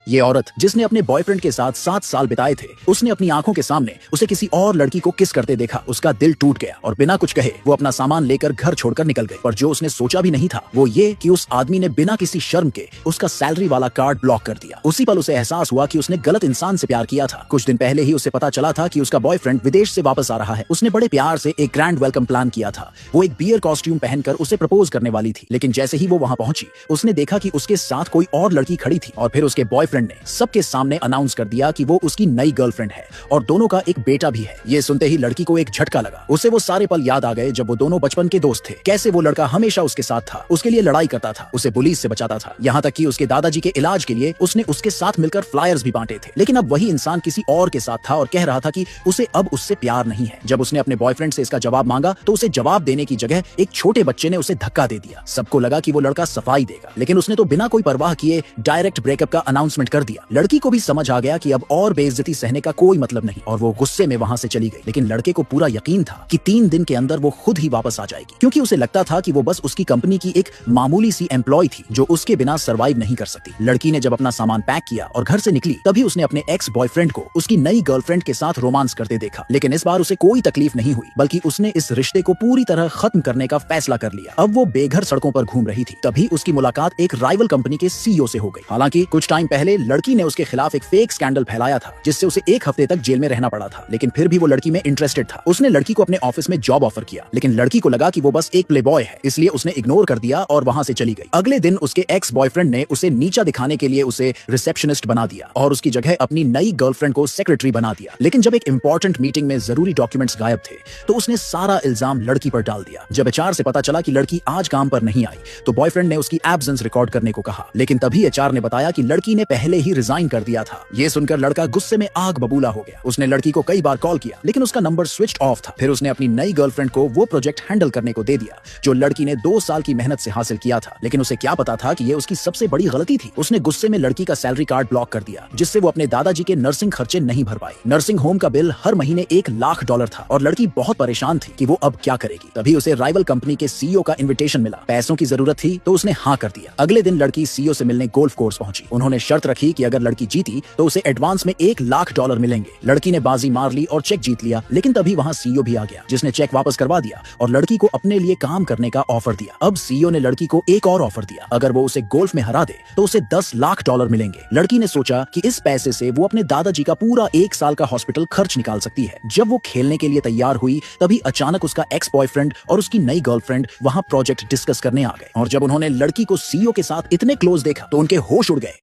ये औरत जिसने अपने बॉयफ्रेंड के साथ 7 साल बिताए थे, उसने अपनी आंखों के सामने उसे किसी और लड़की को किस करते देखा। उसका दिल टूट गया और बिना कुछ कहे वो अपना सामान लेकर घर छोड़कर निकल गई। पर जो उसने सोचा भी नहीं था वो ये कि उस आदमी ने बिना किसी शर्म के उसका सैलरी वाला कार्ड ब्लॉक कर दिया। उसी पल उसे एहसास हुआ कि उसने गलत इंसान से प्यार किया था। कुछ दिन पहले ही उसे पता चला था कि उसका बॉयफ्रेंड विदेश से वापस आ रहा है। उसने बड़े प्यार से एक ग्रैंड वेलकम प्लान किया था। वो एक बियर कॉस्ट्यूम पहनकर उसे प्रपोज करने वाली थी, लेकिन जैसे ही वो वहां पहुंची उसने देखा कि उसके साथ कोई और लड़की खड़ी थी और फिर उसके बॉयफ्रेंड ने सबके सामने अनाउंस कर दिया कि वो उसकी नई गर्लफ्रेंड है और दोनों का एक बेटा भी है। ये सुनते ही लड़की को एक झटका लगा। उसे वो सारे पल याद आ गए जब वो दोनों बचपन के दोस्त थे। कैसे वो लड़का हमेशा उसके साथ था, उसके लिए लड़ाई करता था, उसे पुलिस से बचाता था, यहाँ तक कि उसके दादाजी के इलाज के लिए उसने उसके साथ मिलकर फ्लायर्स भी बांटे थे। लेकिन अब वही इंसान किसी और के साथ था और कह रहा था कि उसे अब उससे प्यार नहीं है। जब उसने अपने बॉयफ्रेंड से इसका जवाब मांगा तो उसे जवाब देने की जगह एक छोटे बच्चे ने उसे धक्का दे दिया। सबको लगा कि वो लड़का सफाई देगा, लेकिन उसने तो बिना कोई परवाह किए डायरेक्ट ब्रेकअप का अनाउंसमेंट कर दिया। लड़की को भी समझ आ गया कि अब और बेइज्जती सहने का कोई मतलब नहीं और वो गुस्से में वहां से चली गई। लेकिन लड़के को पूरा यकीन था कि 3 दिन के अंदर वो खुद ही वापस आ जाएगी, क्योंकि उसे लगता था कि वो बस उसकी कंपनी की एक मामूली सी एम्प्लॉय थी जो उसके बिना सरवाइव नहीं कर सकती। लड़की ने जब अपना सामान पैक किया और घर से निकली तभी उसने अपने एक्स बॉयफ्रेंड को उसकी नई गर्लफ्रेंड के साथ रोमांस करते देखा। लेकिन इस बार उसे कोई तकलीफ नहीं हुई, बल्कि उसने इस रिश्ते को पूरी तरह खत्म करने का फैसला कर लिया। अब वो बेघर सड़कों पर घूम रही थी, तभी उसकी मुलाकात एक राइवल कंपनी के सीईओ से हो गई। हालांकि कुछ टाइम पहले लड़की ने उसके खिलाफ एक फेक स्कैंडल फैलाया था जिससे उसे 1 हफ्ते तक जेल में रहना पड़ा था, लेकिन फिर भी वो लड़की में इंटरेस्टेड था। उसने लड़की को अपने ऑफिस में जॉब ऑफर किया, लेकिन लड़की को लगा कि वो बस एक प्लेबॉय है, इसलिए उसने इग्नोर कर दिया और वहां से चली गई। अगले दिन उसके एक्स बॉयफ्रेंड ने उसे नीचा दिखाने के लिए उसे रिसेप्शनिस्ट बना दिया और उसकी जगह अपनी नई गर्लफ्रेंड को सेक्रेटरी बना दिया। लेकिन जब एक इंपॉर्टेंट मीटिंग में जरूरी डॉक्यूमेंट्स गायब थे तो उसने सारा इल्जाम लड़की पर डाल दिया। जब एचआर से पता चला कि लड़की आज काम पर नहीं आई तो बॉयफ्रेंड ने उसकी एब्सेंस रिकॉर्ड करने को कहा, लेकिन तभी एचआर ने बताया कि लड़की ने पहले ही रिजाइन कर दिया था। ये सुनकर लड़का गुस्से में आग बबूला हो गया। उसने लड़की को कई बार कॉल किया, लेकिन उसका नंबर स्विच्ड ऑफ था। फिर उसने अपनी नई गर्लफ्रेंड को वो प्रोजेक्ट हैंडल करने को दे दिया जो लड़की ने 2 साल की मेहनत से हासिल किया था। लेकिन उसे क्या पता था कि ये उसकी सबसे बड़ी गलती थी। उसने गुस्से में लड़की का सैलरी कार्ड ब्लॉक कर दिया, जिससे वो अपने दादाजी के नर्सिंग खर्चे नहीं भर पाई। नर्सिंग होम का बिल हर महीने $1 लाख था और लड़की बहुत परेशान थी कि वो अब क्या करेगी। तभी उसे राइवल कंपनी के सीईओ का इन्विटेशन मिला। पैसों की जरूरत थी तो उसने हाँ कर दिया। अगले दिन लड़की सीईओ से मिलने गोल्फ कोर्स पहुंची। उन्होंने शर्त रखी कि अगर लड़की जीती तो उसे एडवांस में $1 लाख मिलेंगे। लड़की ने बाजी मार ली और चेक जीत लिया, लेकिन तभी वहां सीईओ भी आ गया जिसने चेक वापस करवा दिया और लड़की को अपने लिए काम करने का ऑफर दिया। अब सीईओ ने लड़की को एक और ऑफर दिया, अगर वो उसे गोल्फ में हरा दे तो उसे $10 लाख मिलेंगे। लड़की ने सोचा कि इस पैसे से वो अपने दादाजी का पूरा 1 साल का हॉस्पिटल खर्च निकाल सकती है। जब वो खेलने के लिए तैयार हुई तभी अचानक उसका एक्स बॉयफ्रेंड और उसकी नई गर्लफ्रेंड वहां प्रोजेक्ट डिस्कस करने आ गए और जब उन्होंने लड़की को सीईओ के साथ इतने क्लोज देखा तो उनके होश उड़ गए।